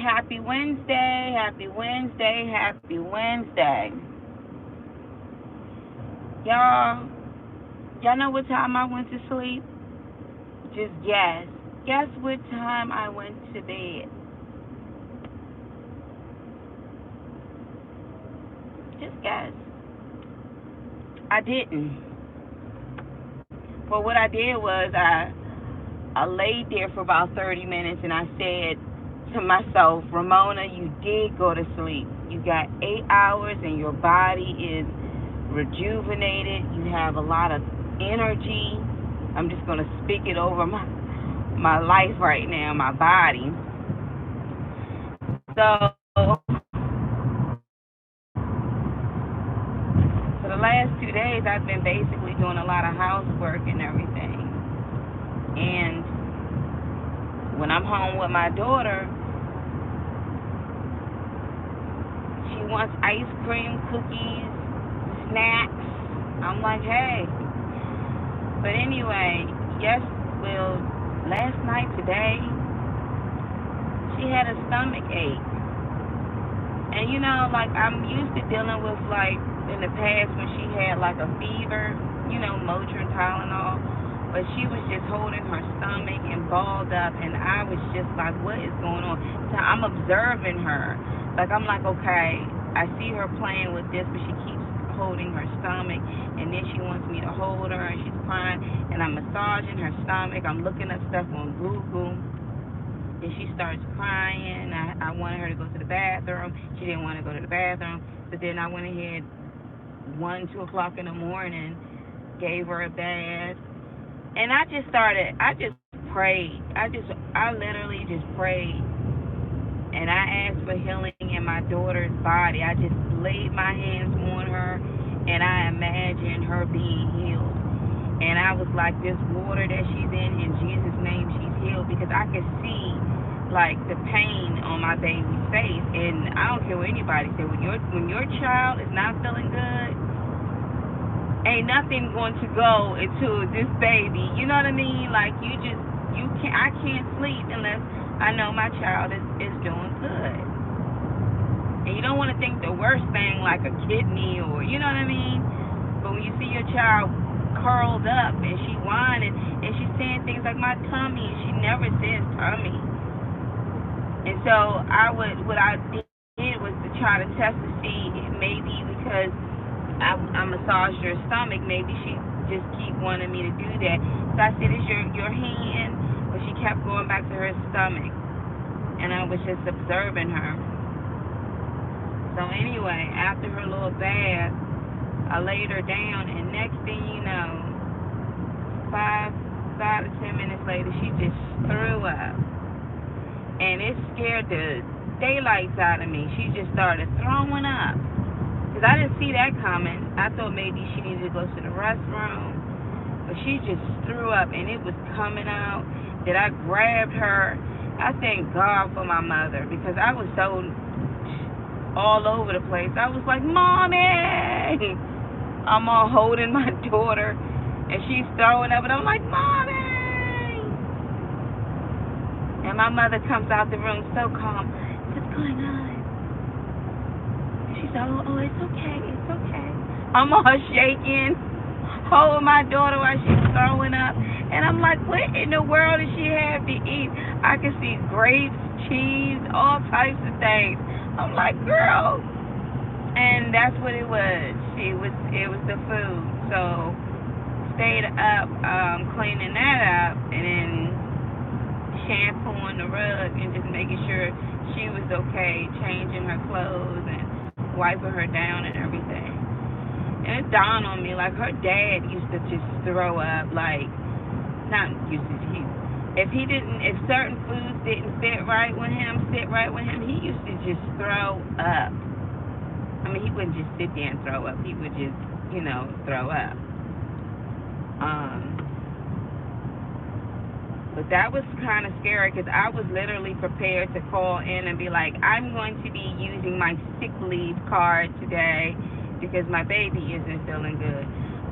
Happy Wednesday, happy Wednesday, happy Wednesday. Y'all, y'all know what time I went to sleep? Just guess. Guess what time I went to bed? Just guess. I didn't. Well, what I did was I laid there for about 30 minutes and I said to myself, Ramona, you did go to sleep. You got 8 hours and your body is rejuvenated. You have a lot of energy. I'm just going to speak it over my life right now, my body. So for the last 2 days, I've been basically doing a lot of housework and everything. And when I'm home with my daughter, she wants ice cream, cookies, snacks. I'm like, hey. But anyway, last night, today, she had a stomach ache. And like I'm used to dealing with like in the past when she had like a fever, Motrin, Tylenol. But she was just holding her stomach and balled up, and I was just like, what is going on? So I'm observing her. Like, I'm like, okay, I see her playing with this, but she keeps holding her stomach, and then she wants me to hold her, and she's crying, and I'm massaging her stomach. I'm looking up stuff on Google, and she starts crying. I wanted her to go to the bathroom. She didn't want to go to the bathroom, but then I went ahead 1, 2 o'clock in the morning, gave her a bath. And I just prayed. I literally just prayed. And I asked for healing in my daughter's body. I just laid my hands on her, and I imagined her being healed. And I was like, this water that she's in Jesus' name, she's healed. Because I could see, like, the pain on my baby's face. And I don't care what anybody said. When your child is not feeling good, ain't nothing going to go into this baby. You know what I mean? Like I can't sleep unless I know my child is doing good. And you don't want to think the worst thing like a kidney or you know what I mean? But when you see your child curled up and she whining and she's saying things like my tummy, and she never says tummy. And so what I did was to try to test to see maybe because I massaged her stomach, maybe she just keep wanting me to do that. So I said, is your hand? But she kept going back to her stomach. And I was just observing her. So anyway, after her little bath, I laid her down, and next thing you know, 5 to 10 minutes later, she just threw up. And it scared the daylights out of me. She just started throwing up. Because I didn't see that coming. I thought maybe she needed to go to the restroom. But she just threw up, and it was coming out. That I grabbed her. I thank God for my mother, because I was so all over the place. I was like, Mommy! I'm all holding my daughter, and she's throwing up, and I'm like, Mommy! And my mother comes out the room so calm. What's going on? She said, oh, it's okay, it's okay. I'm all shaking, holding my daughter while she's throwing up. And I'm like, what in the world does she have to eat? I can see grapes, cheese, all types of things. I'm like, girl. And that's what it was. It was the food. So stayed up, cleaning that up, and then shampooing the rug and just making sure she was okay, changing her clothes and wiping her down and everything. And it dawned on me, like, her dad used to just throw up, like, not used to, if certain foods didn't sit right with him, he used to just throw up. I mean, he wouldn't just sit there and throw up. He would just, throw up. But that was kind of scary, because I was literally prepared to call in and be like, I'm going to be using my sick leave card today because my baby isn't feeling good.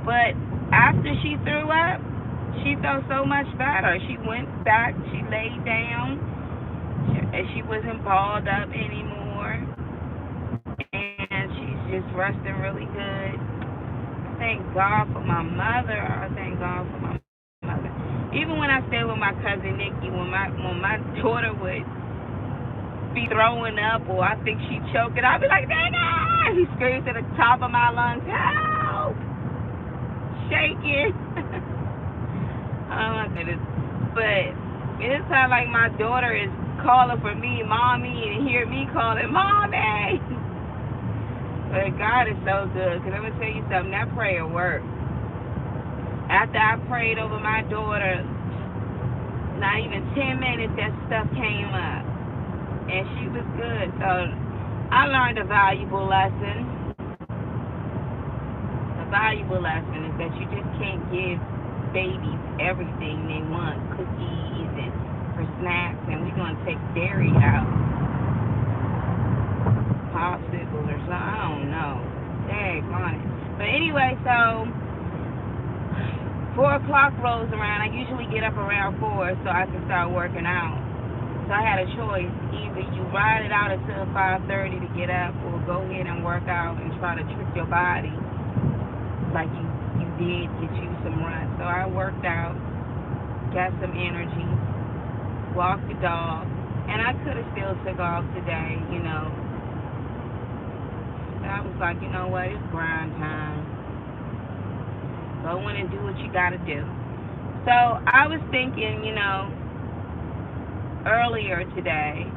But after she threw up, she felt so much better. She went back, she laid down, that she wasn't balled up anymore, and she's just resting really good. Thank God for my mother. I thank God for my mother. Even when I stayed with my cousin Nikki, when my daughter would be throwing up or I think she choking, I'd be like, Nana! He screams at the top of my lungs, help! Shaking. Oh my goodness. But it's kind of like my daughter is calling for me, mommy, and hear me calling, mommy. But God is so good. Because I'm going to tell you something, that prayer worked. After I prayed over my daughter, not even 10 minutes, that stuff came up. And she was good. So I learned a valuable lesson. A valuable lesson is that you just can't give babies everything they want, cookies and for snacks, and we're going to take dairy out. Popsicles or something, I don't know. Dang on it. But anyway, so 4 o'clock rolls around. I usually get up around 4 so I can start working out. So I had a choice. Either you ride it out until 5:30 to get up, or go ahead and work out and try to trick your body like you did get you some run. So I worked out, got some energy, walked the dog, and I could have still took off today, you know. But I was like, you know what, it's grind time. Go in and do what you gotta do. So I was thinking, you know, earlier today,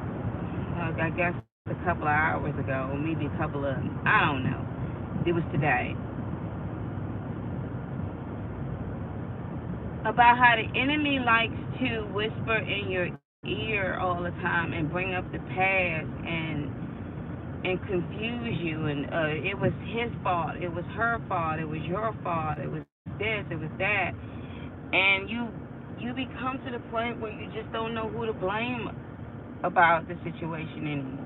I guess a couple of hours ago, or maybe a couple of, I don't know. It was today. About how the enemy likes to whisper in your ear all the time and bring up the past and confuse you, and it was his fault, it was her fault, it was your fault, it was this, it was that, and you become to the point where you just don't know who to blame about the situation anymore.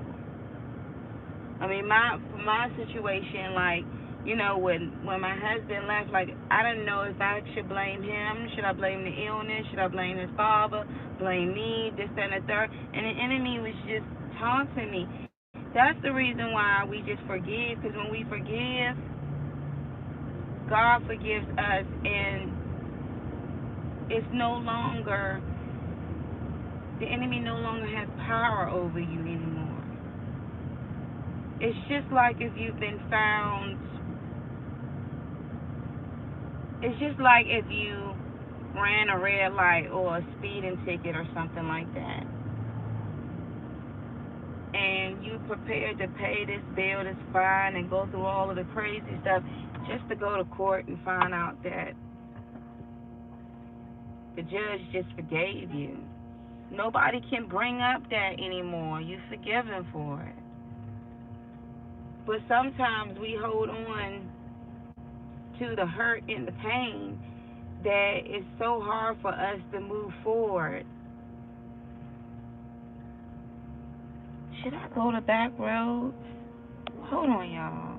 I mean, my situation, like, you know, when my husband left, like, I didn't know if I should blame him. Should I blame the illness? Should I blame his father? Blame me? This, that, and the third. And the enemy was just taunting me. That's the reason why we just forgive, because when we forgive, God forgives us, and it's no longer, the enemy no longer has power over you anymore. It's just like if you've been found, it's just like if you ran a red light or a speeding ticket or something like that, and you prepared to pay this bill, this fine, and go through all of the crazy stuff just to go to court and find out that the judge just forgave you. Nobody can bring up that anymore. You've forgiven for it. But sometimes we hold on to the hurt and the pain that it's so hard for us to move forward. Should I go the back roads? Hold on, y'all.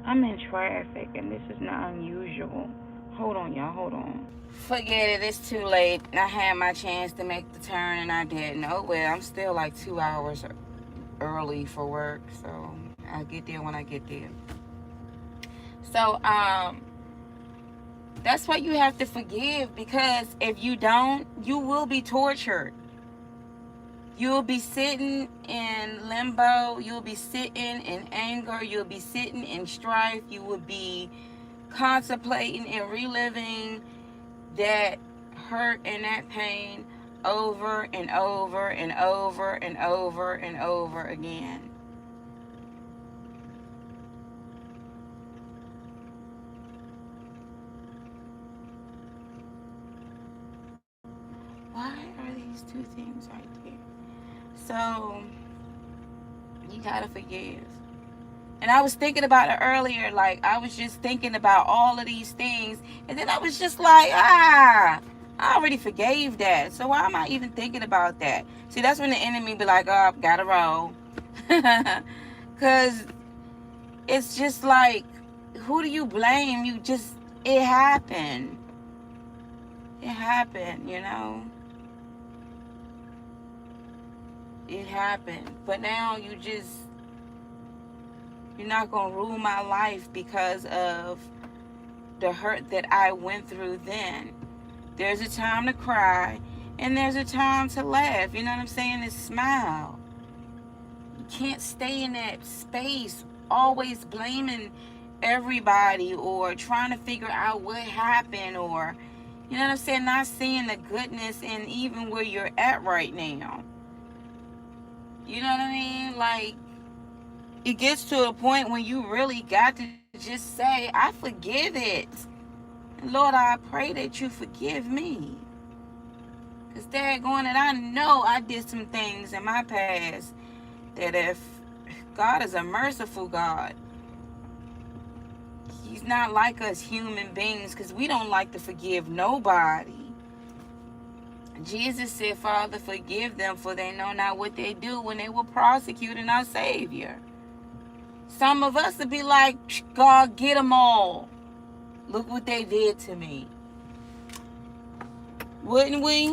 I'm in traffic, and this is not unusual. Hold on, y'all. Hold on. Forget it. It's too late. I had my chance to make the turn, and I didn't. Oh, well, I'm still like 2 hours early for work, so I'll get there when I get there. So, that's why you have to forgive, because if you don't, you will be tortured. You'll be sitting in limbo. You'll be sitting in anger. You'll be sitting in strife. You will be contemplating and reliving that hurt and that pain over and over and over and over and over again. Why are these two things right there? So, you gotta forgive. And I was thinking about it earlier, like, I was just thinking about all of these things, and then I was just like, I already forgave that, so why am I even thinking about that? See, that's when the enemy be like, oh, gotta roll. Because it's just like, who do you blame? It happened. It happened, you know? It happened. But now you're not going to rule my life because of the hurt that I went through then. There's a time to cry and there's a time to laugh. You know what I'm saying? And smile. You can't stay in that space always blaming everybody or trying to figure out what happened, or, you know what I'm saying, not seeing the goodness in even where you're at right now. You know what I mean? Like, it gets to a point when you really got to just say, I forgive it. Lord, I pray that you forgive me. Because daggone it, I know I did some things in my past that if God is a merciful God, He's not like us human beings, because we don't like to forgive nobody. Jesus said, Father, forgive them, for they know not what they do, when they were prosecuting our Savior. Some of us would be like, God, get them all. Look what they did to me. Wouldn't we?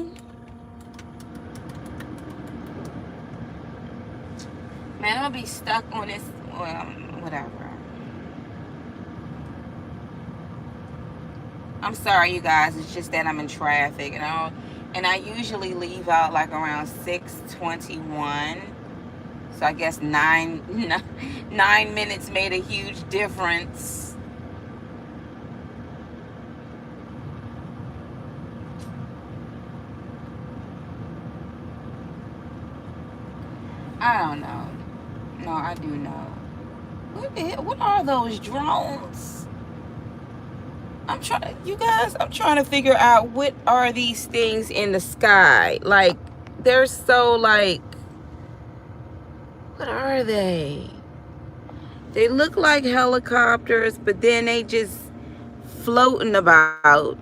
Man, I'm going to be stuck on this, whatever. I'm sorry, you guys. It's just that I'm in traffic, and I usually leave out like around 6:21. So I guess 9 minutes made a huge difference. I don't know. No, I do know. What are those drones? I'm trying to figure out, what are these things in the sky? Like, they're so like, what are they? They look like helicopters, but then they just floating about.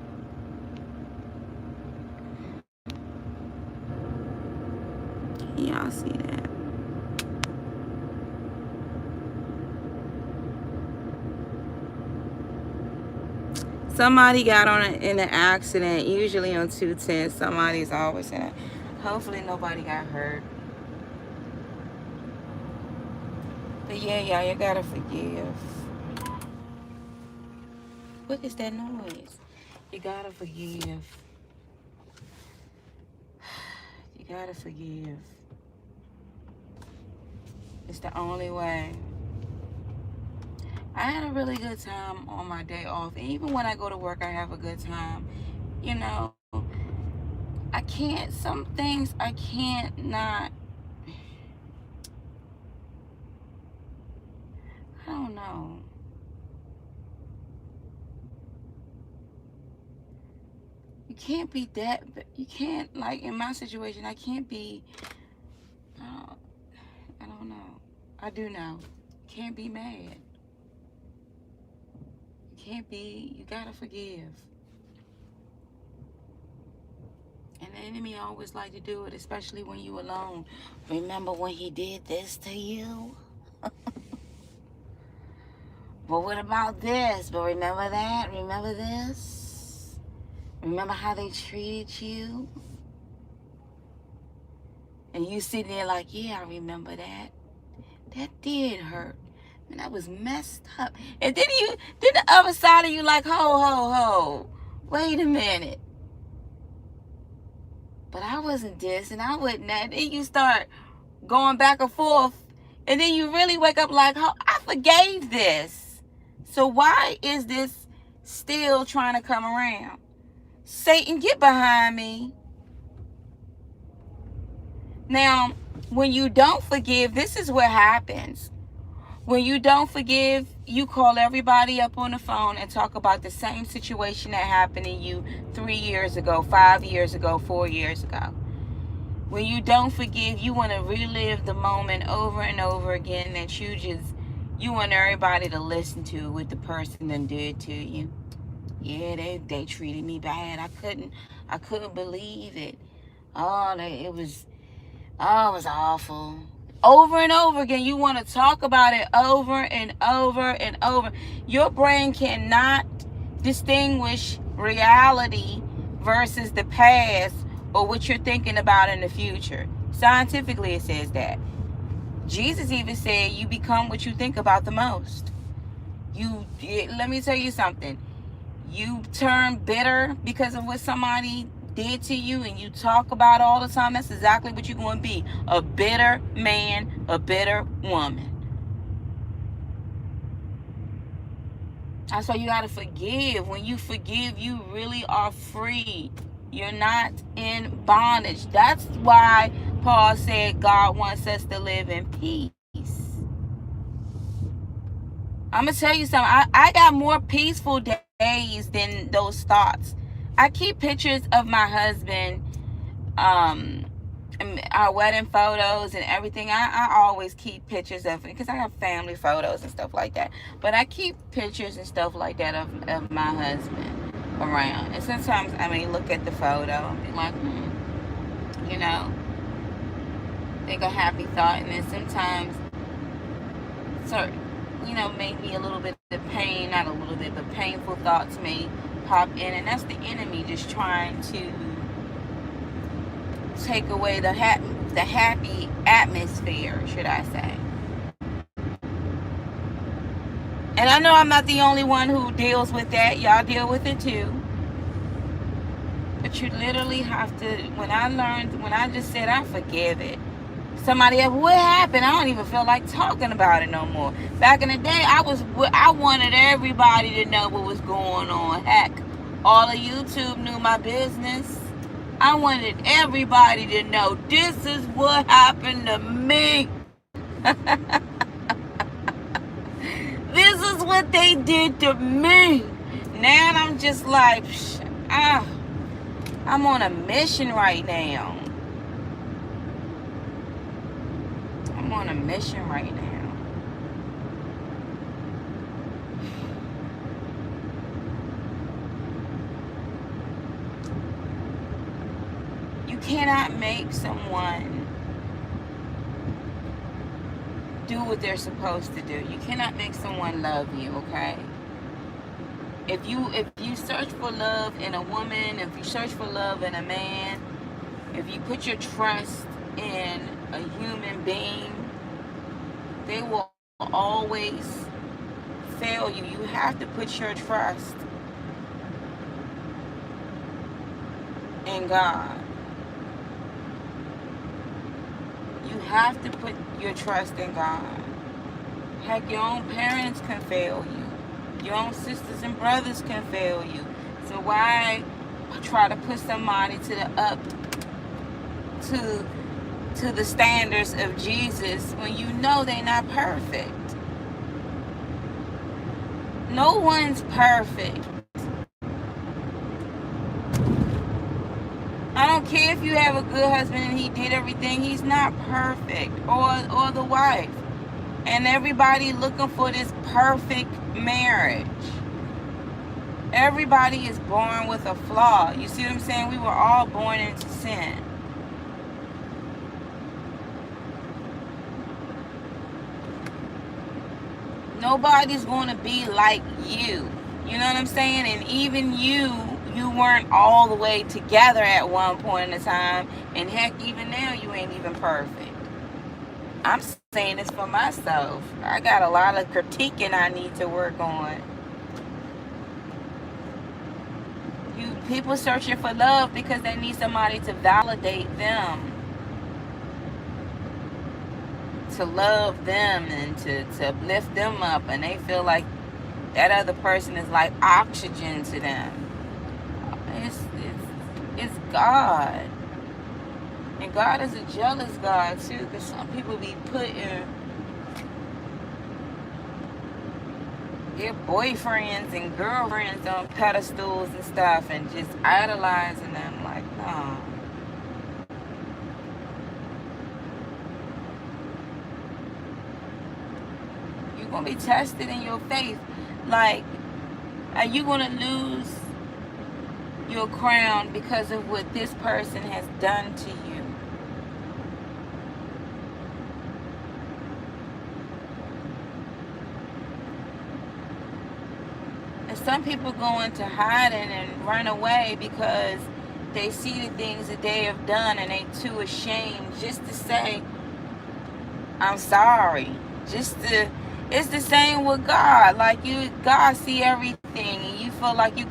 Can y'all see that? Somebody got in an accident, usually on 210. Somebody's always in it. Hopefully nobody got hurt. But yeah, y'all, you gotta forgive. What is that noise? You gotta forgive. You gotta forgive. It's the only way. I had a really good time on my day off. And even when I go to work, I have a good time. You know, some things I can't not, I don't know. You can't be that, you can't, like in my situation, I can't be, I don't know. I do know. Can't be mad. You gotta forgive. And the enemy always like to do it, especially when you alone. Remember when he did this to you? Well, what about this? But remember that? Remember this? Remember how they treated you? And you sitting there like, yeah, I remember that. That did hurt. And that was messed up. And then the other side of you like, ho. Wait a minute. But I wasn't this, and I wasn't that. Then you start going back and forth. And then you really wake up like, oh, I forgave this. So why is this still trying to come around? Satan, get behind me. Now, when you don't forgive, this is what happens. When you don't forgive, you call everybody up on the phone and talk about the same situation that happened to you 3 years ago, 5 years ago, 4 years ago. When you don't forgive, you want to relive the moment over and over again that you want everybody to listen to what the person done did to you. Yeah, they treated me bad. I couldn't believe it. It was awful. Over and over again, you want to talk about it over and over and over. Your brain cannot distinguish reality versus the past or what you're thinking about in the future. Scientifically, it says that. Jesus even said you become what you think about the most. Let me tell you something. You turn bitter because of what somebody did to you and you talk about all the time. That's exactly what you're going to be. A bitter man, a bitter woman. That's why you got to forgive. When you forgive, you really are free. You're not in bondage. That's why Paul said God wants us to live in peace. I'm going to tell you something. I got more peaceful days than those thoughts. I keep pictures of my husband, our wedding photos and everything. I always keep pictures of it because I have family photos and stuff like that. But I keep pictures and stuff like that of my husband around. And sometimes, look at the photo and be like, you know, think a happy thought. And then sometimes, maybe a little bit of pain, not a little bit, but painful thoughts may pop in. And that's the enemy just trying to take away the happy atmosphere, should I say. And I know I'm not the only one who deals with that. Y'all deal with it too. But you literally have to, when I just said I forgive it. Somebody else, what happened? I don't even feel like talking about it no more. Back in the day, I wanted everybody to know what was going on. Heck, all of YouTube knew my business. I wanted everybody to know this is what happened to me. This is what they did to me. Now I'm just like, I'm on a mission right now. I'm on a mission right now. You cannot make someone do what they're supposed to do. You cannot make someone love you, okay? If you search for love in a woman, if you search for love in a man, if you put your trust in a human being, they will always fail you. You have to put your trust in God. You have to put your trust in God. Heck, your own parents can fail you. Your own sisters and brothers can fail you. So why try to put somebody to the standards of Jesus when you know they're not perfect? No one's perfect. I don't care if you have a good husband and he did everything. He's not perfect. Or the wife. And everybody looking for this perfect marriage. Everybody is born with a flaw. You see what I'm saying? We were all born into sin. Nobody's going to be like you. You know what I'm saying? And even you weren't all the way together at one point in time. And heck, even now you ain't even perfect. I'm saying this for myself. I got a lot of critiquing I need to work on. People searching for love because they need somebody to validate them, to love them, and to lift them up, and they feel like that other person is like oxygen to them. It's God. And God is a jealous God too, because some people be putting their boyfriends and girlfriends on pedestals and stuff and just idolizing them. Like, no. You're going to be tested in your faith. Like, are you going to lose your crown because of what this person has done to you? And some people go into hiding and run away because they see the things that they have done and they too ashamed just to say, I'm sorry. It's the same with God. Like God see everything, and you feel like you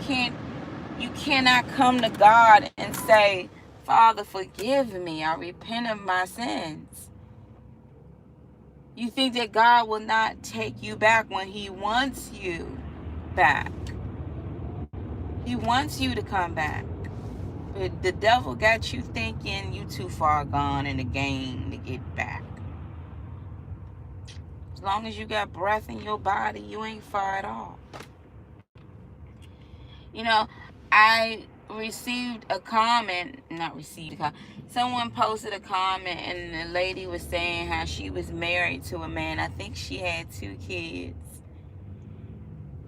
cannot come to God and say, Father, forgive me. I repent of my sins. You think that God will not take you back when He wants you back. He wants you to come back. But the devil got you thinking you too far gone in the game to get back. As long as you got breath in your body, you ain't far at all. You know, I received a comment, not received a comment, someone posted a comment and the lady was saying how she was married to a man. I think she had 2 kids.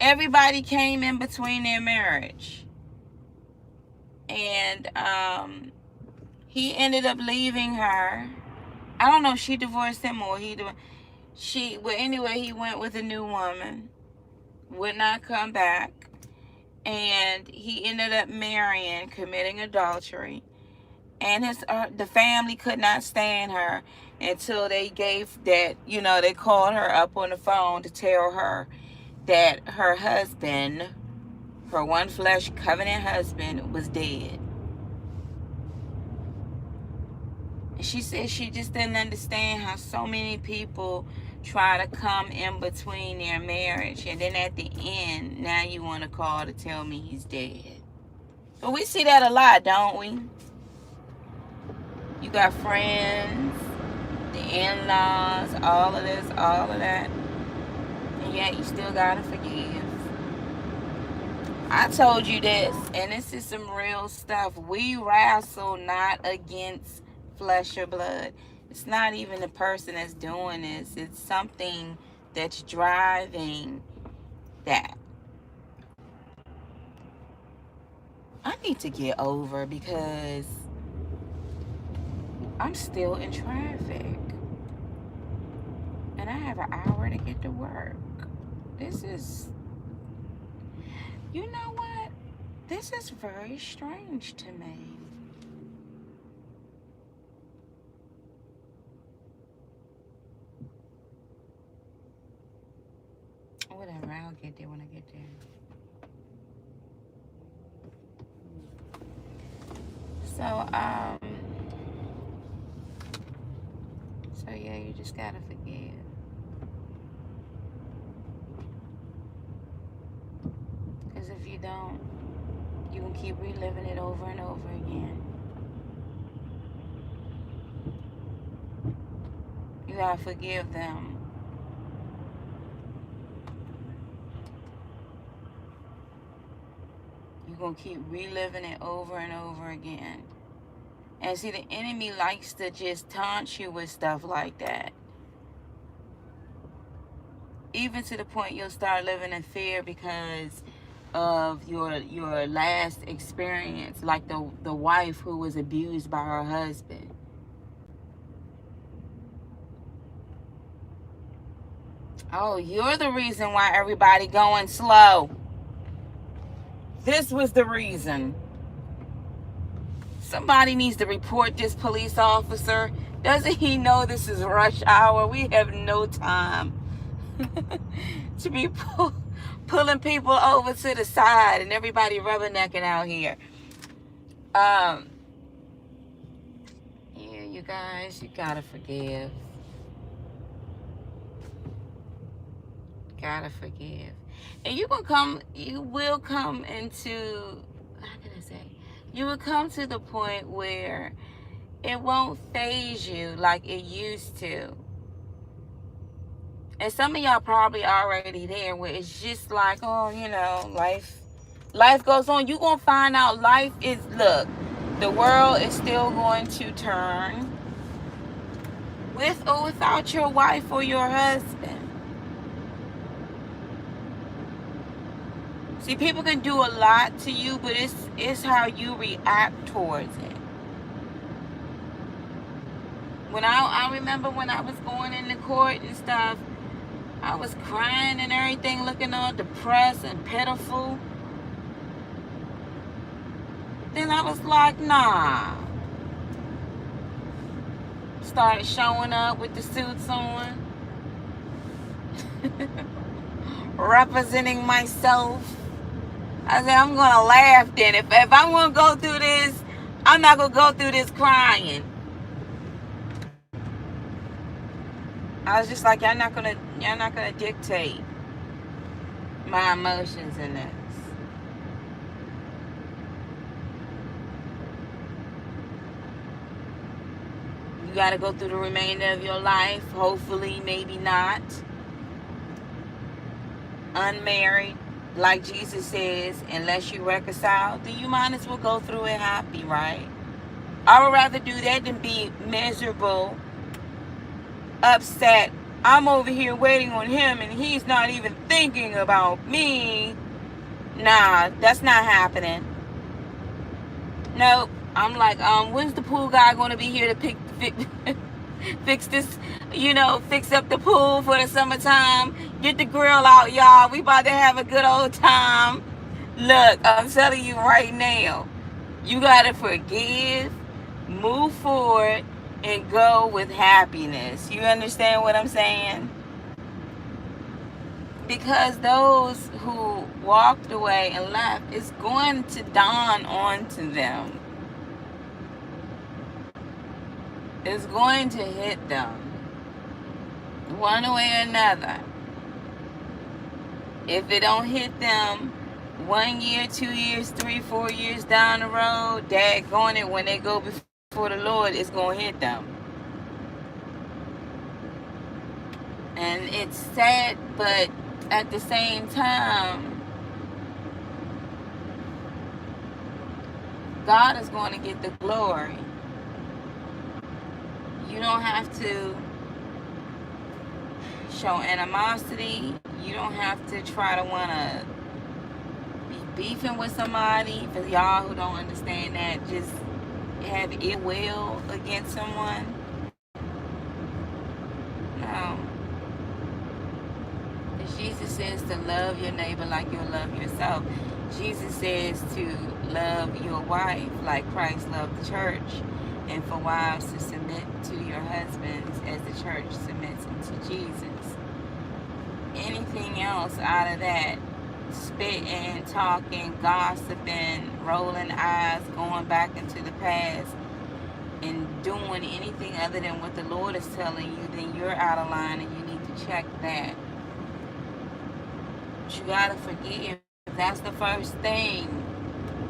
Everybody came in between their marriage. And he ended up leaving her. I don't know if she divorced him or anyway, he went with a new woman. Would not come back. And he ended up committing adultery. And the family could not stand her until they they called her up on the phone to tell her that her husband, her one flesh covenant husband, was dead. And she said she just didn't understand how so many people try to come in between their marriage, and then at the end, now you want to call to tell me he's dead. But we see that a lot, don't we? You got friends, the in-laws, all of this, all of that, and yet you still gotta forgive. I told you this, and this is some real stuff. We wrestle not against flesh or blood. It's not even the person that's doing this. It's something that's driving that. I need to get over because I'm still in traffic. And I have an hour to get to work. You know what? This is very strange to me. Whatever, I'll get there when I get there. So yeah, you just gotta forgive. Because if you don't, you can keep reliving it over and over again. You gotta forgive them. You're gonna keep reliving it over and over again. And see, the enemy likes to just taunt you with stuff like that. Even to the point you'll start living in fear because of your last experience, like the wife who was abused by her husband. Oh, you're the reason why everybody going slow. This was the reason. Somebody needs to report this police officer. Doesn't he know this is rush hour? We have no time to be pulling people over to the side and everybody rubbernecking out here. Yeah, you guys, you gotta forgive. Gotta forgive. And you will come into, how can I say, you will come to the point where it won't faze you like it used to. And some of y'all probably already there where it's just like, oh, life goes on. You're going to find out look, the world is still going to turn with or without your wife or your husband. See, people can do a lot to you, but it's how you react towards it. When I remember when I was going into court and stuff, I was crying and everything, looking all depressed and pitiful. Then I was like, nah. Started showing up with the suits on. Representing myself. I said, I'm going to laugh then. If I'm going to go through this, I'm not going to go through this crying. I was just like, y'all not gonna dictate my emotions in this. You gotta go through the remainder of your life, hopefully, maybe not. Unmarried, like Jesus says, unless you reconcile, then you might as well go through it happy, right? I would rather do that than be miserable, upset. I'm over here waiting on him and he's not even thinking about me. Nah, that's not happening. Nope. I'm like, when's the pool guy going to be here to fix this, fix up the pool for the summertime? Get the grill out, y'all. We about to have a good old time. Look, I'm telling you right now, you got to forgive, move forward, and go with happiness. You understand what I'm saying? Because those who walked away and left, it's going to dawn on to them. It's going to hit them one way or another. If it don't hit them 1 year, 2 years, 3, 4 years down the road, daggone it, when they go before the Lord, it's going to hit them. And it's sad, but at the same time, God is going to get the glory. You don't have to show animosity. You don't have to try to want to be beefing with somebody. For y'all who don't understand that, just have ill will against someone. No. Jesus says to love your neighbor like you love yourself. Jesus says to love your wife like Christ loved the church, and for wives to submit to your husbands as the church submits unto Jesus. Anything else out of that, spitting, talking, gossiping, rolling eyes, going back into the past, and doing anything other than what the Lord is telling you, then you're out of line and you need to check that. But you gotta forgive. That's the first thing.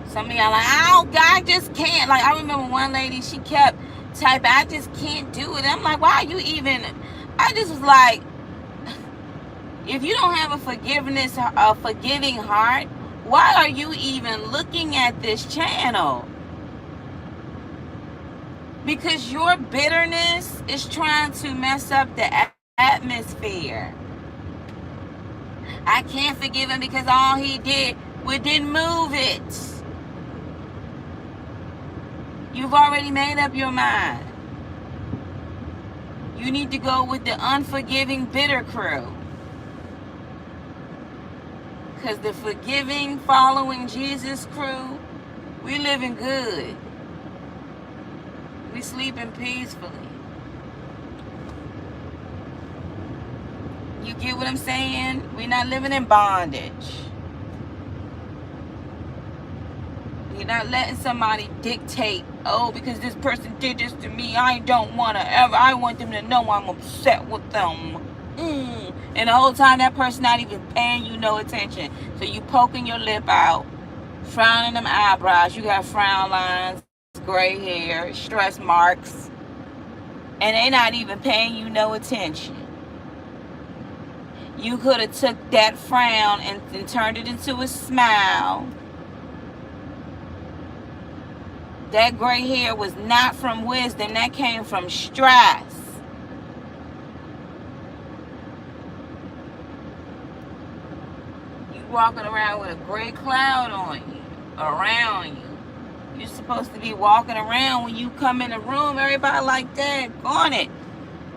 Some of y'all like, oh, God just can't. Like, I remember one lady, she kept typing, I just can't do it. I'm like, why are you even? I just was like, if you don't have a forgiving heart, why are you even looking at this channel? Because your bitterness is trying to mess up the atmosphere. I can't forgive him because all he did, we didn't move it. You've already made up your mind. You need to go with the unforgiving, bitter crew. Because the forgiving, following Jesus crew, we living good. We sleeping peacefully. You get what I'm saying? We're not living in bondage. You're not letting somebody dictate, oh, because this person did this to me, I don't want to ever, I want them to know I'm upset with them. And the whole time that person not even paying you no attention. So you poking your lip out, frowning them eyebrows, you got frown lines, gray hair, stress marks, and they not even paying you no attention. You could have took that frown and turned it into a smile. That gray hair was not from wisdom. That came from stress. You walking around with a gray cloud on you, around you. You're supposed to be walking around when you come in the room. Everybody like that. On it.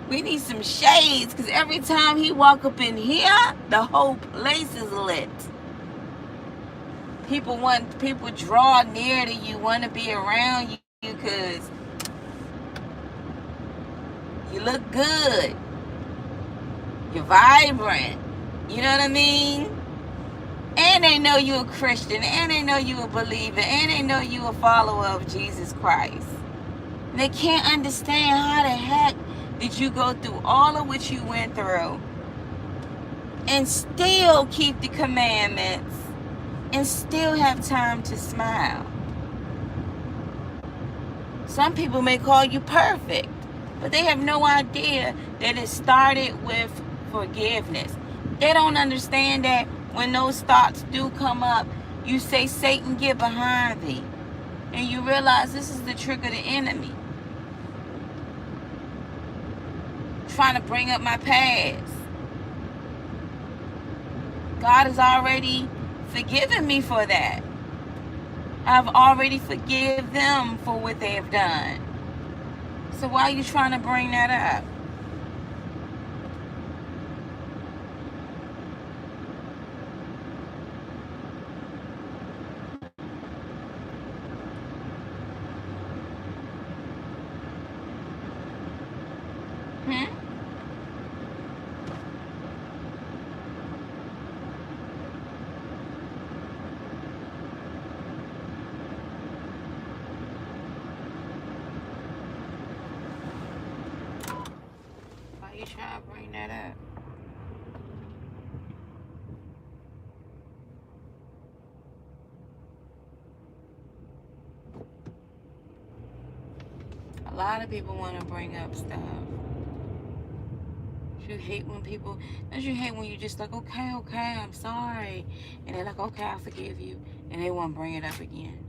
We need some shades because every time he walk up in here, the whole place is lit. People draw near to you, want to be around you because you look good. You're vibrant. You know what I mean? And they know you're a Christian. And they know you're a believer. And they know you're a follower of Jesus Christ. And they can't understand how the heck did you go through all of what you went through and still keep the commandments and still have time to smile. Some people may call you perfect, but they have no idea that it started with forgiveness. They don't understand that when those thoughts do come up, you say, Satan, get behind thee. And you realize this is the trick of the enemy. Trying to bring up my past. God has already forgiven me for that. I've already forgiven them for what they have done. So why are you trying to bring that up? Why are you trying to bring that up? A lot of people want to bring up stuff. You hate when people, don't you hate when you just like, okay, I'm sorry. And they're like, okay, I forgive you. And they want to bring it up again.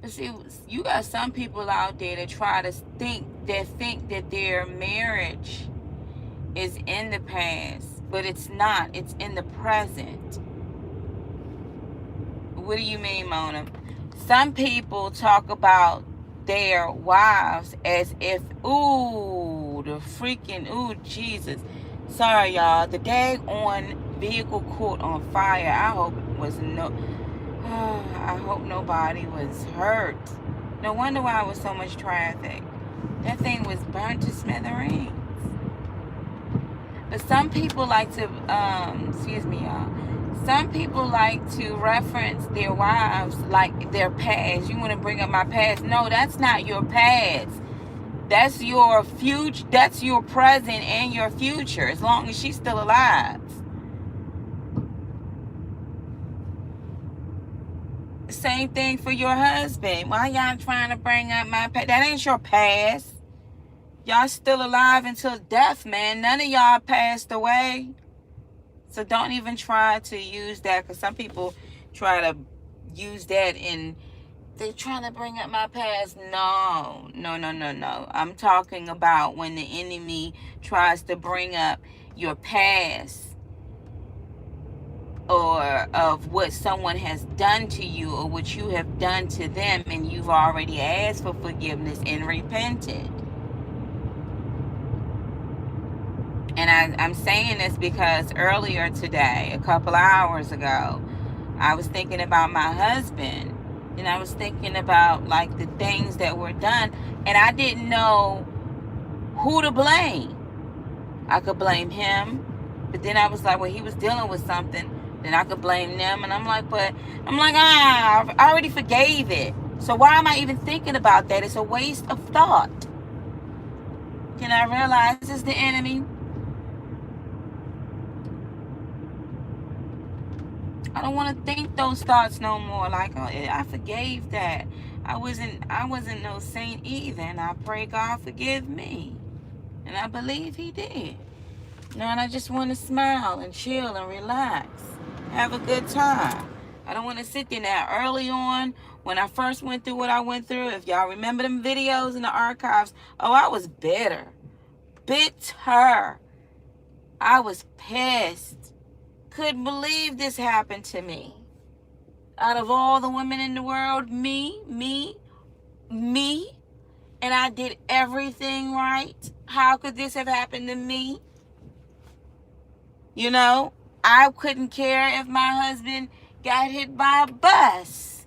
But see, you got some people out there that try to think that their marriage is in the past, but it's not. It's in the present. What do you mean, Mona? Some people talk about their wives as if, Jesus. Sorry, y'all. The daggone vehicle caught on fire. I hope it was I hope nobody was hurt. No wonder why it was so much traffic. That thing was burnt to smithereens. But some people like to, excuse me, y'all. Some people like to reference their wives like their past. You want to bring up my past? No, that's not your past. That's your future. That's your present and your future, as long as she's still alive. Same thing for your husband. Why y'all trying to bring up my past? That ain't your past. Y'all still alive until death, man. None of y'all passed away. So don't even try to use that, because some people try to use that and they're trying to bring up my past. No. I'm talking about when the enemy tries to bring up your past or of what someone has done to you or what you have done to them, and you've already asked for forgiveness and repented. And I'm saying this because earlier today, a couple of hours ago, I was thinking about my husband, and I was thinking about like the things that were done, and I didn't know who to blame. I could blame him, but then I was like, well, he was dealing with something, then I could blame them. And I'm like, I already forgave it. So why am I even thinking about that? It's a waste of thought. Can I realize it's the enemy? I don't want to think those thoughts no more. Like, oh, I forgave that. I wasn't no saint either, and I pray God forgive me. And I believe he did. And I just want to smile and chill and relax. Have a good time. I don't want to sit there now. Early on, when I first went through what I went through, if y'all remember them videos in the archives, I was bitter. Bitter. I was pissed. Couldn't believe this happened to me. Out of all the women in the world, me. And I did everything right. How could this have happened to me? You know, I couldn't care if my husband got hit by a bus.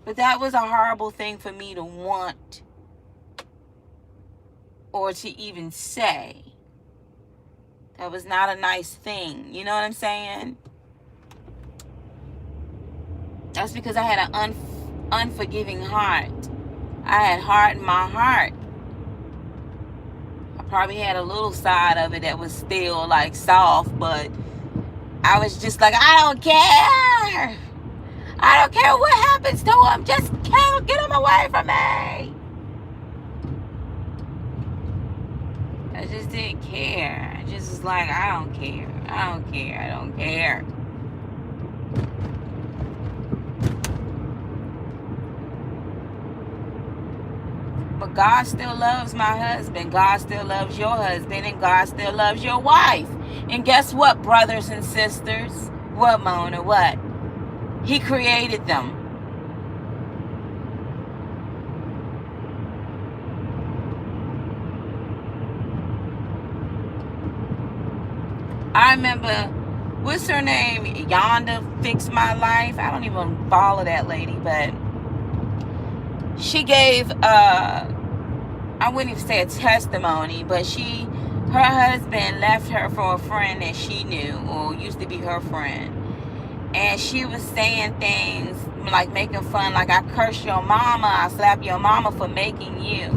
But that was a horrible thing for me to want or to even say. That was not a nice thing. You know what I'm saying? That's because I had an unforgiving heart. I had hardened my heart. I probably had a little side of it that was still like soft, but I was just like, I don't care. I don't care what happens to him. Just can't get him away from me. I just didn't care. I just was like, I don't care. I don't care. I don't care. But God still loves my husband. God still loves your husband. And God still loves your wife. And guess what, brothers and sisters? What, Mona? What? He created them. I remember, what's her name? Yonda Fix My Life. I don't even follow that lady, but she gave, I wouldn't even say a testimony, but her husband left her for a friend that she knew, or used to be her friend. And she was saying things like making fun, like, I curse your mama, I slap your mama for making you.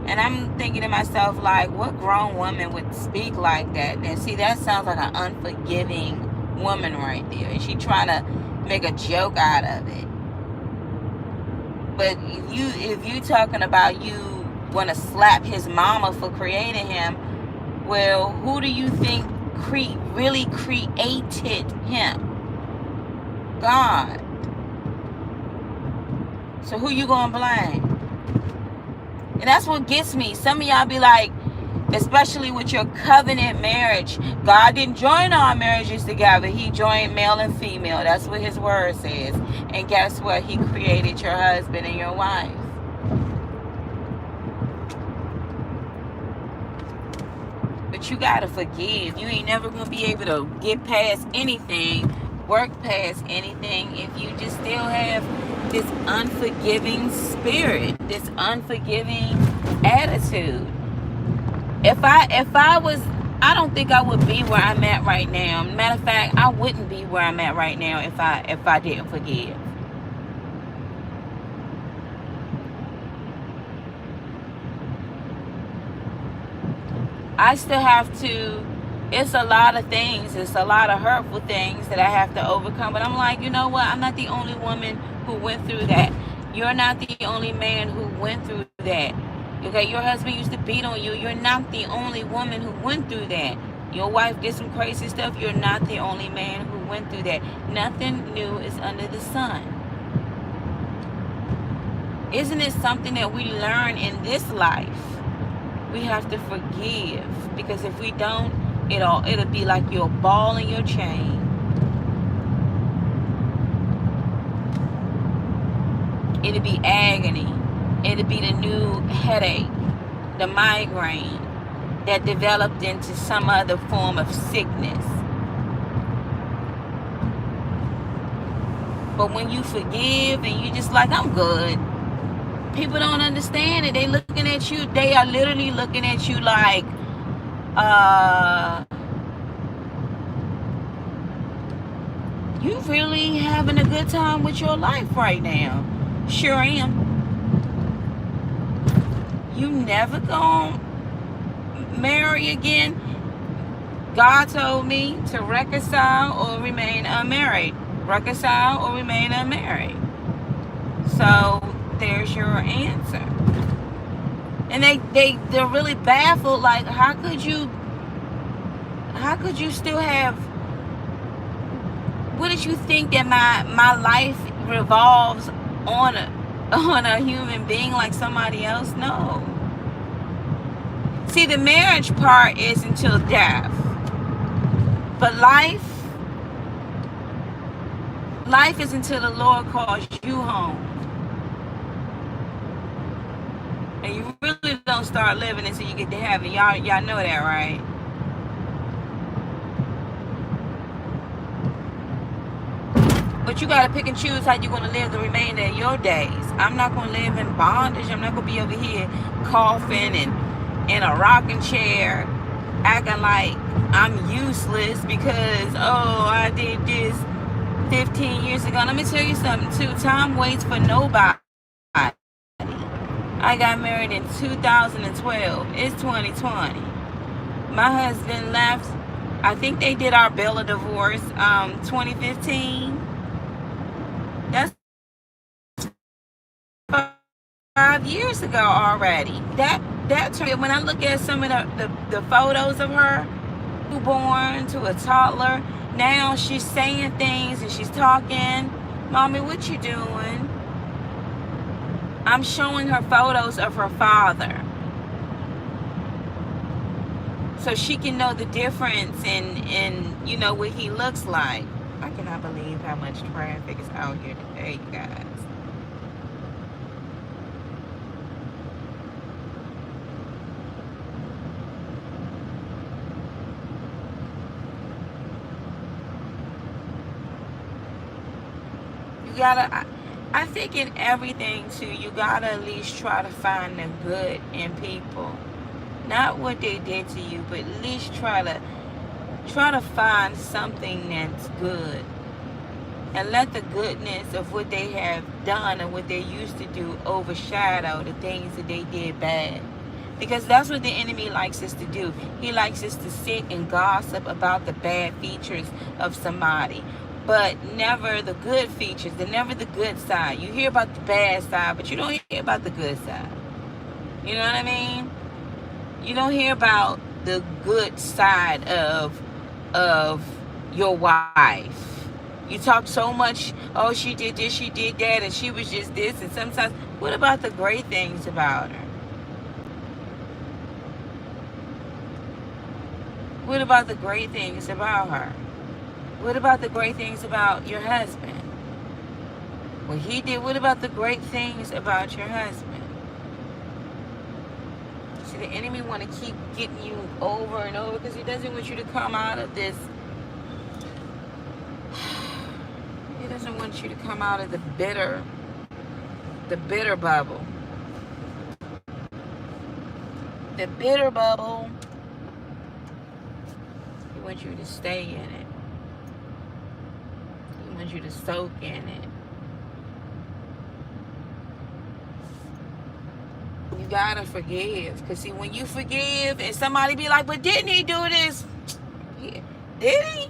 And I'm thinking to myself, like, what grown woman would speak like that? And see, that sounds like an unforgiving woman right there. And she trying to make a joke out of it. But if you talking about you want to slap his mama for creating him, well, who do you think really created him? God. So who you gonna blame? And that's what gets me. Some of y'all be like, especially with your covenant marriage, God didn't join our marriages together. He joined male and female. That's what his word says. And guess what? He created your husband and your wife. But you gotta forgive. You ain't never gonna be able to get past anything, work past anything, if you just still have this unforgiving spirit, this unforgiving attitude. If I was, I don't think I would be where I'm at right now. Matter of fact, I wouldn't be where I'm at right now if I didn't forgive. I still have to, it's a lot of things, it's a lot of hurtful things that I have to overcome. But I'm like, you know what? I'm not the only woman who went through that. You're not the only man who went through that. Okay, your husband used to beat on you. You're not the only woman who went through that. Your wife did some crazy stuff. You're not the only man who went through that. Nothing new is under the sun. Isn't it something that we learn in this life? We have to forgive, because if we don't, it'll be like your ball in your chain. It'll be agony. It'll be the new headache, the migraine that developed into some other form of sickness. But when you forgive and you just like, I'm good, people don't understand it. They looking at you. They are literally looking at you like, you really having a good time with your life right now. Sure am. You never gonna marry again. God told me to reconcile or remain unmarried. Reconcile or remain unmarried. So there's your answer. And they're really baffled, like, how could you still have, what did you think that my life revolves on a human being like somebody else? No. See, the marriage part is until death. But life is until the Lord calls you home. And you really don't start living until you get to heaven. Y'all know that, right? But you got to pick and choose how you're going to live the remainder of your days. I'm not going to live in bondage. I'm not going to be over here coughing and in a rocking chair, acting like I'm useless because, oh, I did this 15 years ago. Let me tell you something, too. Time waits for nobody. I got married in 2012. It's 2020. My husband left. I think they did our bill of divorce 2015. That's 5 years ago already. That when I look at some of the photos of her, newborn to a toddler, now she's saying things and she's talking. Mommy, what you doing? I'm showing her photos of her father, so she can know the difference in you know what he looks like. I cannot believe how much traffic is out here today, you guys. You gotta, I think in everything too, you gotta at least try to find the good in people. Not what they did to you, but at least try to find something that's good. And let the goodness of what they have done and what they used to do overshadow the things that they did bad. Because that's what the enemy likes us to do. He likes us to sit and gossip about the bad features of somebody, but never the good features, never the good side. You hear about the bad side, but you don't hear about the good side. You know what I mean? You don't hear about the good side of your wife. You talk so much, oh, she did this, she did that, and she was just this, and sometimes, what about the great things about her? What about the great things about her? What about the great things about your husband? What he did, what about the great things about your husband? See, the enemy want to keep getting you over and over because he doesn't want you to come out of this. He doesn't want you to come out of the bitter bubble. The bitter bubble. He wants you to stay in it. He wants you to soak in it. You gotta forgive. Because see, when you forgive and somebody be like, but didn't he do this? Yeah. Did he?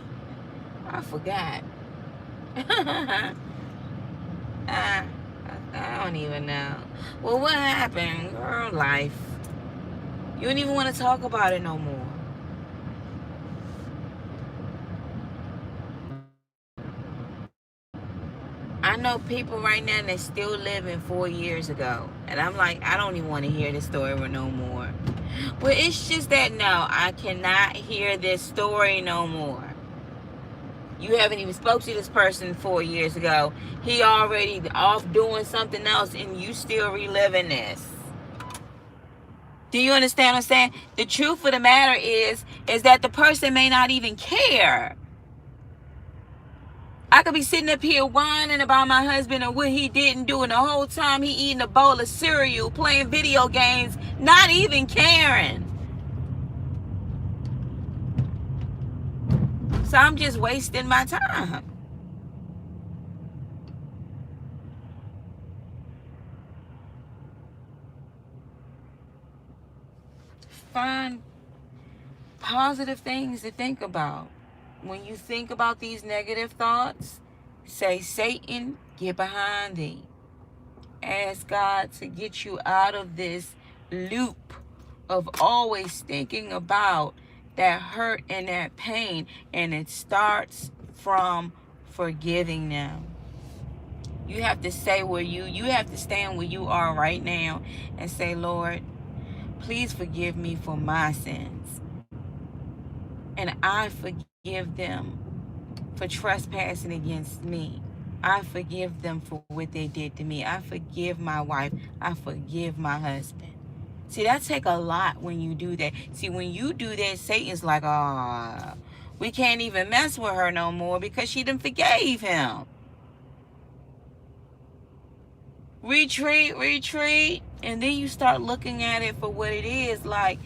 I forgot. I don't even know. Well, what happened? Girl, life. You don't even want to talk about it no more. I know people right now that still living 4 years ago. And I'm like, I don't even want to hear this story no more. Well, it's just that, no, I cannot hear this story no more. You haven't even spoke to this person 4 years ago. He already off doing something else and you still reliving this. Do you understand what I'm saying? The truth of the matter is that the person may not even care. I could be sitting up here whining about my husband and what he didn't do, and the whole time he eating a bowl of cereal, playing video games, not even caring. So I'm just wasting my time. Find positive things to think about. When you think about these negative thoughts, say, Satan, get behind thee. Ask God to get you out of this loop of always thinking about that hurt and that pain. And it starts from forgiving them. You have to say you have to stand where you are right now and say, Lord, please forgive me for my sins. And I forgive them for trespassing against me. I forgive them for what they did to me. I forgive my wife. I forgive my husband. See, that take a lot when you do that. See, when you do that, Satan's like, we can't even mess with her no more because she done forgave him. retreat, and then you start looking at it for what it is. Like,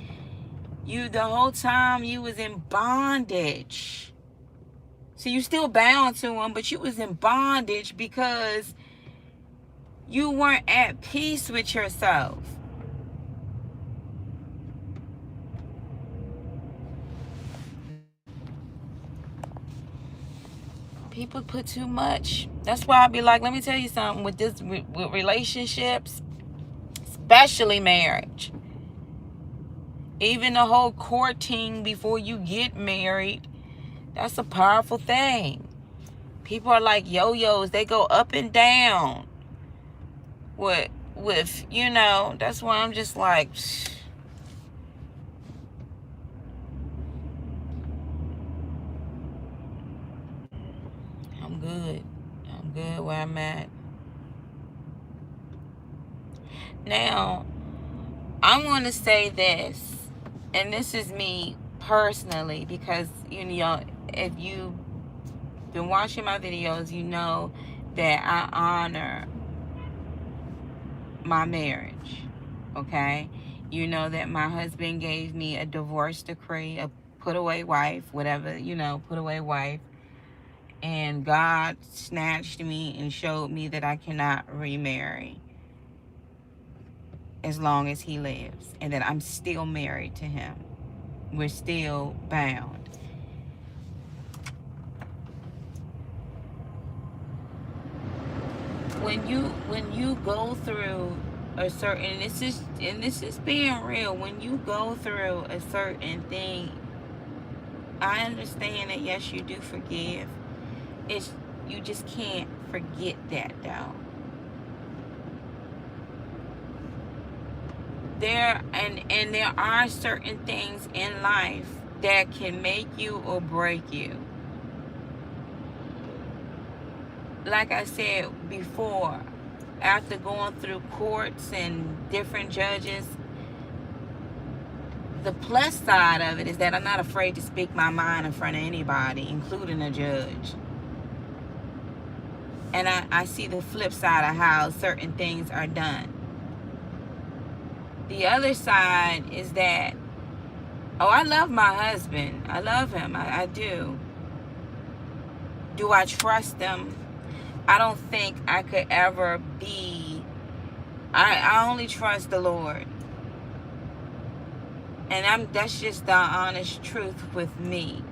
you, the whole time you was in bondage. So you still bound to him, but you was in bondage because you weren't at peace with yourself. People put too much. That's why I be like, let me tell you something, with this, with relationships, especially marriage, even the whole courting before you get married, that's a powerful thing. People are like yo-yos. They go up and down with that's why I'm just like, I'm good. I'm good where I'm at. Now, I want to say this, and this is me personally, because, if you've been watching my videos, you know that I honor my marriage, okay? You know that my husband gave me a divorce decree, a put away wife, whatever, put away wife. And God snatched me and showed me that I cannot remarry as long as he lives, and that I'm still married to him. We're still bound. When you go through a certain, and this is being real, when you go through a certain thing, I understand that yes, you do forgive. You just can't forget that, though. There are certain things in life that can make you or break you. Like I said before, after going through courts and different judges, the plus side of it is that I'm not afraid to speak my mind in front of anybody, including a judge. And I see the flip side of how certain things are done. The other side is that, I love my husband. I love him. I do. Do I trust him? I don't think I could ever be. I only trust the Lord. And that's just the honest truth with me.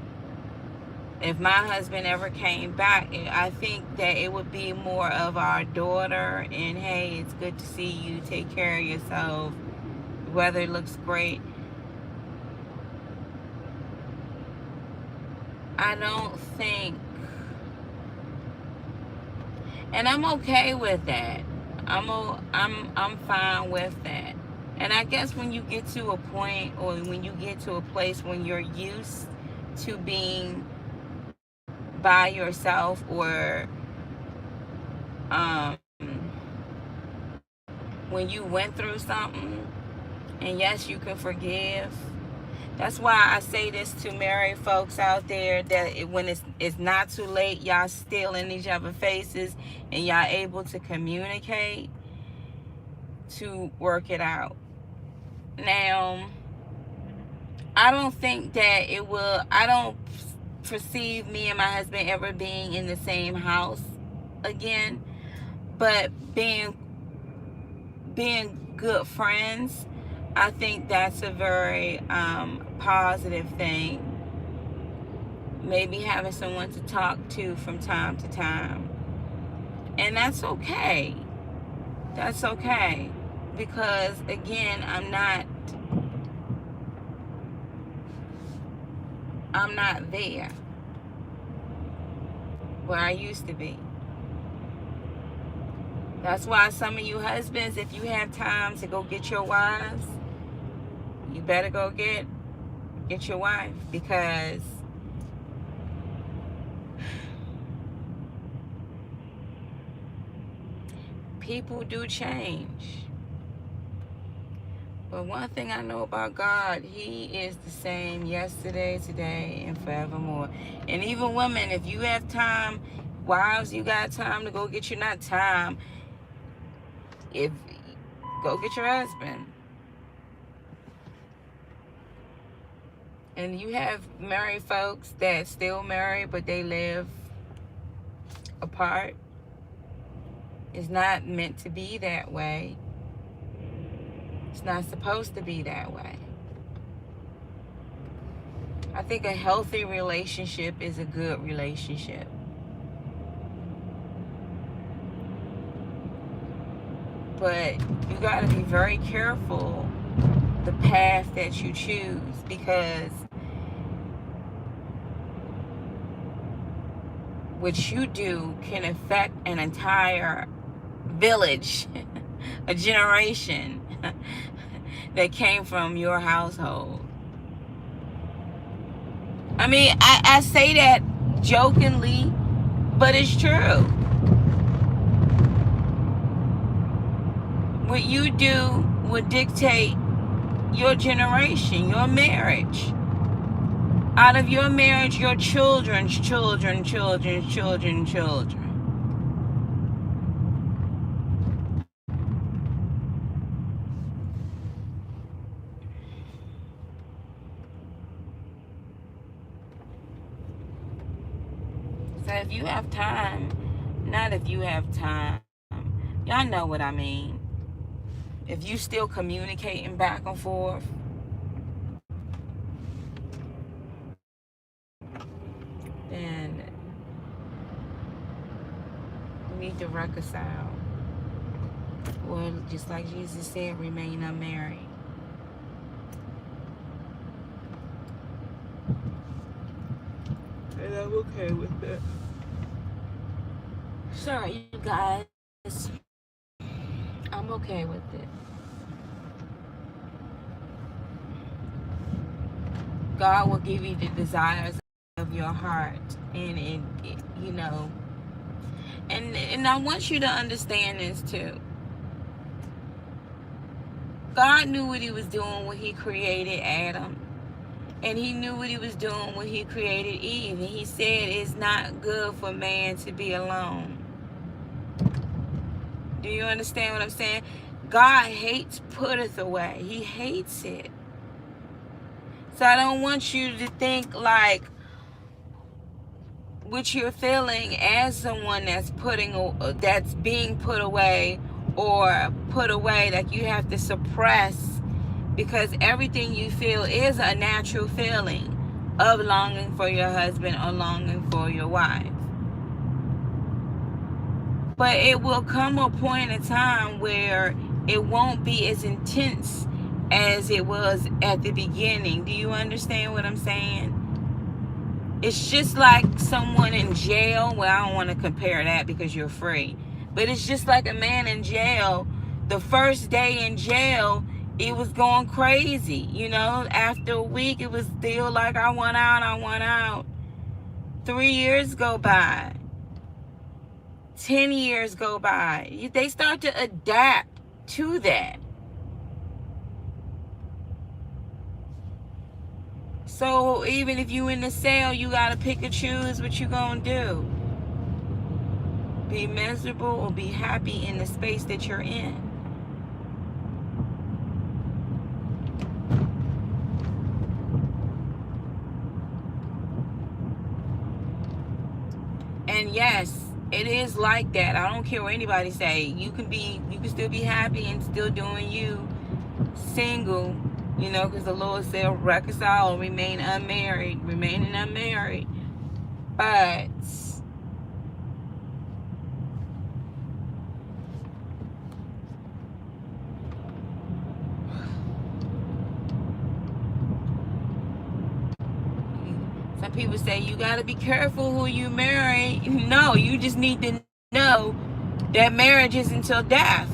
If my husband ever came back, I think that it would be more of our daughter and, hey, it's good to see you, take care of yourself, weather looks great. I don't think, and I'm okay with that. I'm fine with that. And I guess when you get to a point, or when you get to a place when you're used to being by yourself, or when you went through something, and yes, you can forgive. That's why I say this to married folks out there, that when it's not too late, y'all still in each other's faces, and y'all able to communicate, to work it out. Now, I don't think that I don't perceive me and my husband ever being in the same house again, but being good friends, I think that's a very positive thing. Maybe having someone to talk to from time to time, and that's okay. That's okay, because again, I'm not there where I used to be. That's why some of you husbands, if you have time to go get your wives, you better go get your wife, because people do change. But one thing I know about God, he is the same yesterday, today, and forevermore. And even women, if you have time, wives, you got time to go get not time. If go get your husband. And you have married folks that still married, but they live apart. It's not meant to be that way. It's not supposed to be that way. I think a healthy relationship is a good relationship. But you got to be very careful the path that you choose, because what you do can affect an entire village, a generation that came from your household. I mean, I say that jokingly, but it's true. What you do will dictate your generation, your marriage. Out of your marriage, your children's children. So if you have time, not if you have time, y'all know what I mean. If you still communicating back and forth, then you need to reconcile. Or just like Jesus said, remain unmarried. And I'm okay with that. Sorry, you guys. I'm okay with it. God will give you the desires of your heart, and it you know. And I want you to understand this too. God knew what he was doing when he created Adam. And he knew what he was doing when he created Eve. And he said it's not good for man to be alone. Do you understand what I'm saying? God hates putteth away. He hates it. So I don't want you to think like what you're feeling as someone that's being put away, or put away, like you have to suppress, because everything you feel is a natural feeling of longing for your husband or longing for your wife. But it will come a point in time where it won't be as intense as it was at the beginning. Do you understand what I'm saying? It's just like someone in jail. Well, I don't want to compare that because you're free. But it's just like a man in jail. The first day in jail, it was going crazy. You know, after a week, it was still like, I want out. 3 years go by. 10 years go by. They start to adapt to that. So even if you in the cell, you got to pick and choose what you going to do. Be miserable or be happy in the space that you're in. And yes, it is like that. I don't care what anybody say. You can still be happy and still doing you, single. You know, because the Lord said reconcile or remain unmarried, remaining unmarried. But some people say you got to be careful who you marry. No, you just need to know that marriage is until death.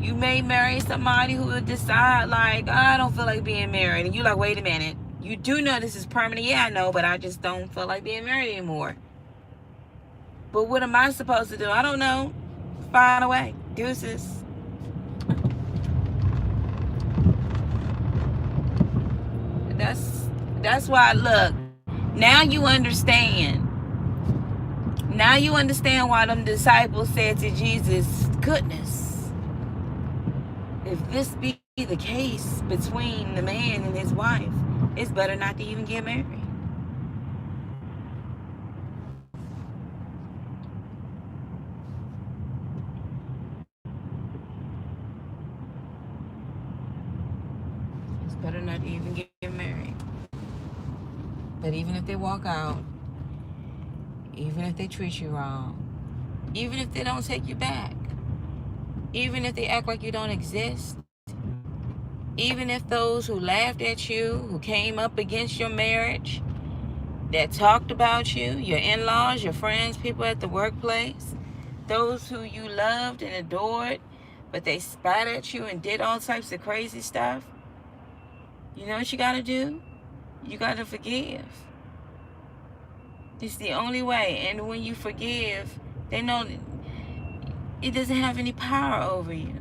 You may marry somebody who will decide like, oh, I don't feel like being married. And you're like, wait a minute. You do know this is permanent. Yeah, I know, but I just don't feel like being married anymore. But what am I supposed to do? I don't know. Find a way. Deuces. That's why, look, Now you understand. Now you understand why them disciples said to Jesus, goodness, if this be the case between the man and his wife, it's better not to even get married. It's better not to even get married. But even if they walk out, even if they treat you wrong, even if they don't take you back, even if they act like you don't exist, even if those who laughed at you, who came up against your marriage, that talked about you, your in-laws, your friends, people at the workplace, those who you loved and adored, but they spat at you and did all types of crazy stuff, you know what you got to do? You got to forgive. It's the only way. And when you forgive, they know it doesn't have any power over you.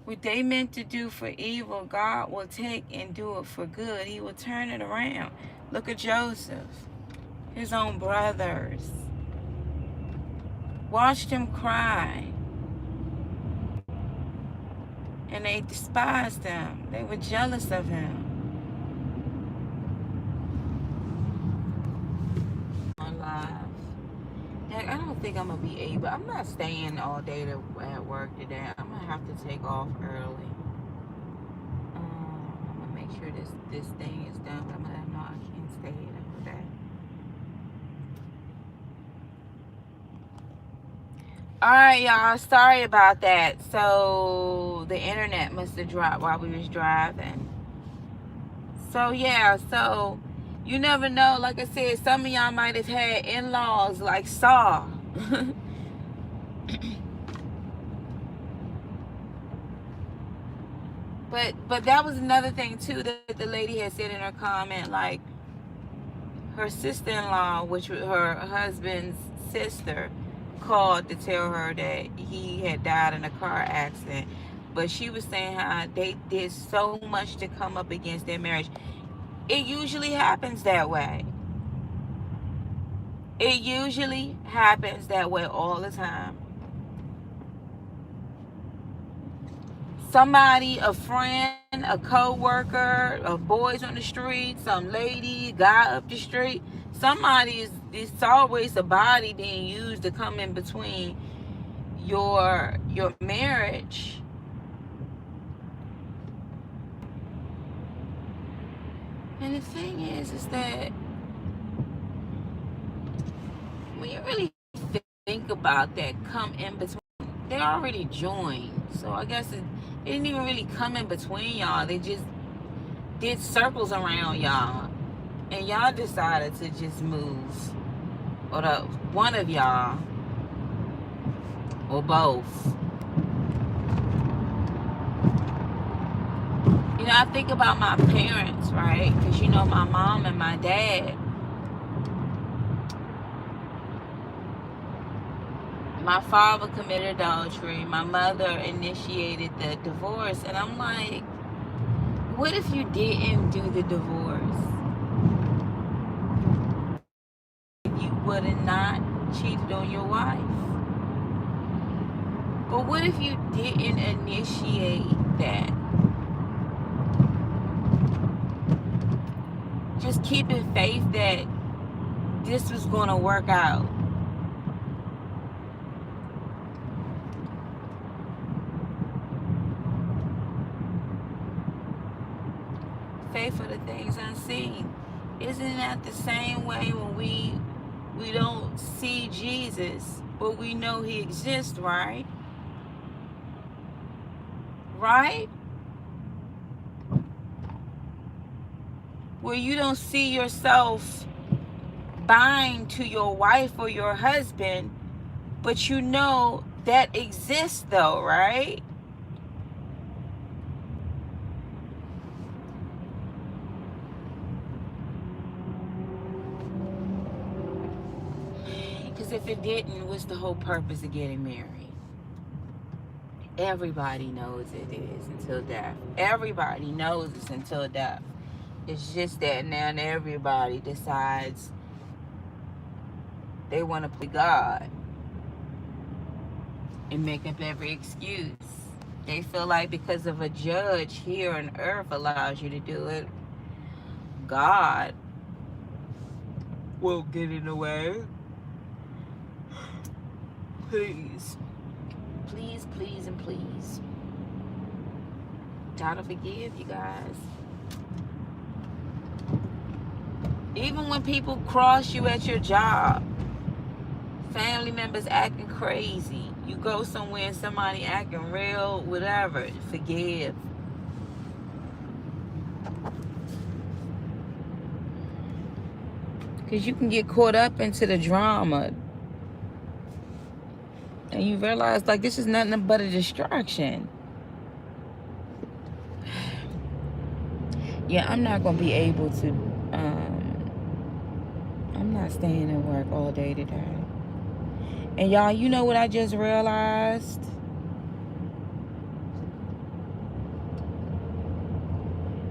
What they meant to do for evil, God will take and do it for good. He will turn it around. Look at Joseph, his own brothers. Watched him cry. And they despised him. They were jealous of him. On live. Heck, I don't think I'm going to be able. I'm not staying all day at work today. I'm going to have to take off early. I'm going to make sure this thing is done. But I'm going to know I can't stay here all day. Alright, y'all. Sorry about that. So, the internet must have dropped while we was driving. So, yeah. So, you never know. Like I said, some of y'all might have had in-laws like Saul. But that was another thing, too, that the lady had said in her comment. Like, her sister-in-law, which was her husband's sister, called to tell her that he had died in a car accident. But she was saying how they did so much to come up against their marriage. It usually happens that way. It usually happens that way all the time. Somebody, a friend, a co-worker, a boys on the street, some lady, guy up the street, somebody it's always a body being used to come in between your marriage. And the thing is that when you really think about that, come in between, they already joined. So I guess it didn't even really come in between y'all. They just did circles around y'all. And y'all decided to just move. Or one of y'all. Or both. You know, I think about my parents, right? Because, you know, my mom and my dad. My father committed adultery. My mother initiated the divorce. And I'm like, what if you didn't do the divorce? You would have not cheated on your wife. But what if you didn't initiate that? Just keeping faith that this was going to work out. Faith for the things unseen. Isn't that the same way when we don't see Jesus, but we know he exists, right? Right? Where you don't see yourself bind to your wife or your husband, but you know that exists though, right? Because if it didn't, what's the whole purpose of getting married? Everybody knows it is until death. Everybody knows it's until death. It's just that now everybody decides they want to play God and make up every excuse. They feel like because of a judge here on earth allows you to do it, God will get in the way. Please. Please, please, and please. Try to forgive, you guys. Even when people cross you at your job, family members acting crazy, you go somewhere and somebody acting real, whatever, forgive. Because you can get caught up into the drama and you realize like this is nothing but a distraction. Yeah, I'm not going to be able to, I'm not staying at work all day today. And y'all, you know what I just realized?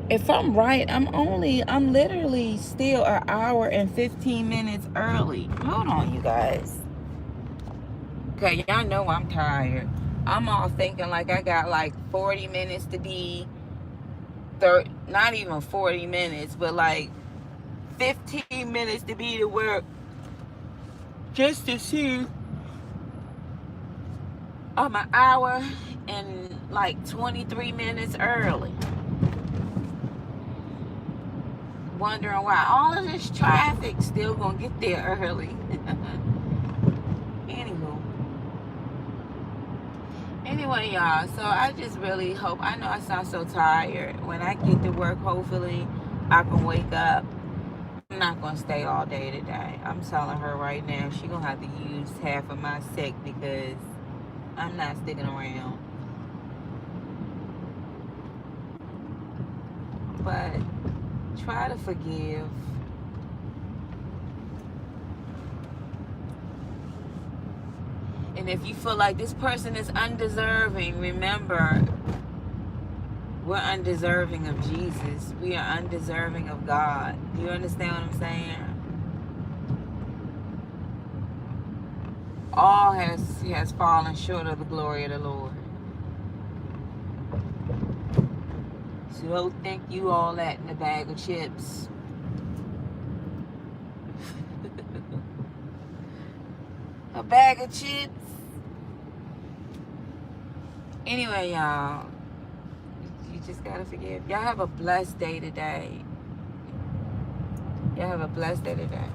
If I'm right, I'm literally still an hour and 15 minutes early. Hold on, you guys. Okay, y'all know I'm tired. I'm all thinking like I got like 40 minutes to be, not even 40 minutes, but like 15 minutes to be to work. Just to see I'm an hour and like 23 minutes early. Wondering why all of this traffic still gonna get there early. Anyway, y'all, so I just really hope, I know I sound so tired. When I get to work, hopefully I can wake up. I'm not gonna stay all day today. I'm telling her right now, she gonna have to use half of my sick because I'm not sticking around. But try to forgive. And if you feel like this person is undeserving, remember, we're undeserving of Jesus. We are undeserving of God. Do you understand what I'm saying? All has fallen short of the glory of the Lord. So don't think you all that in a bag of chips. A bag of chips. Anyway, y'all, you just gotta forgive. Y'all have a blessed day today. Y'all have a blessed day today.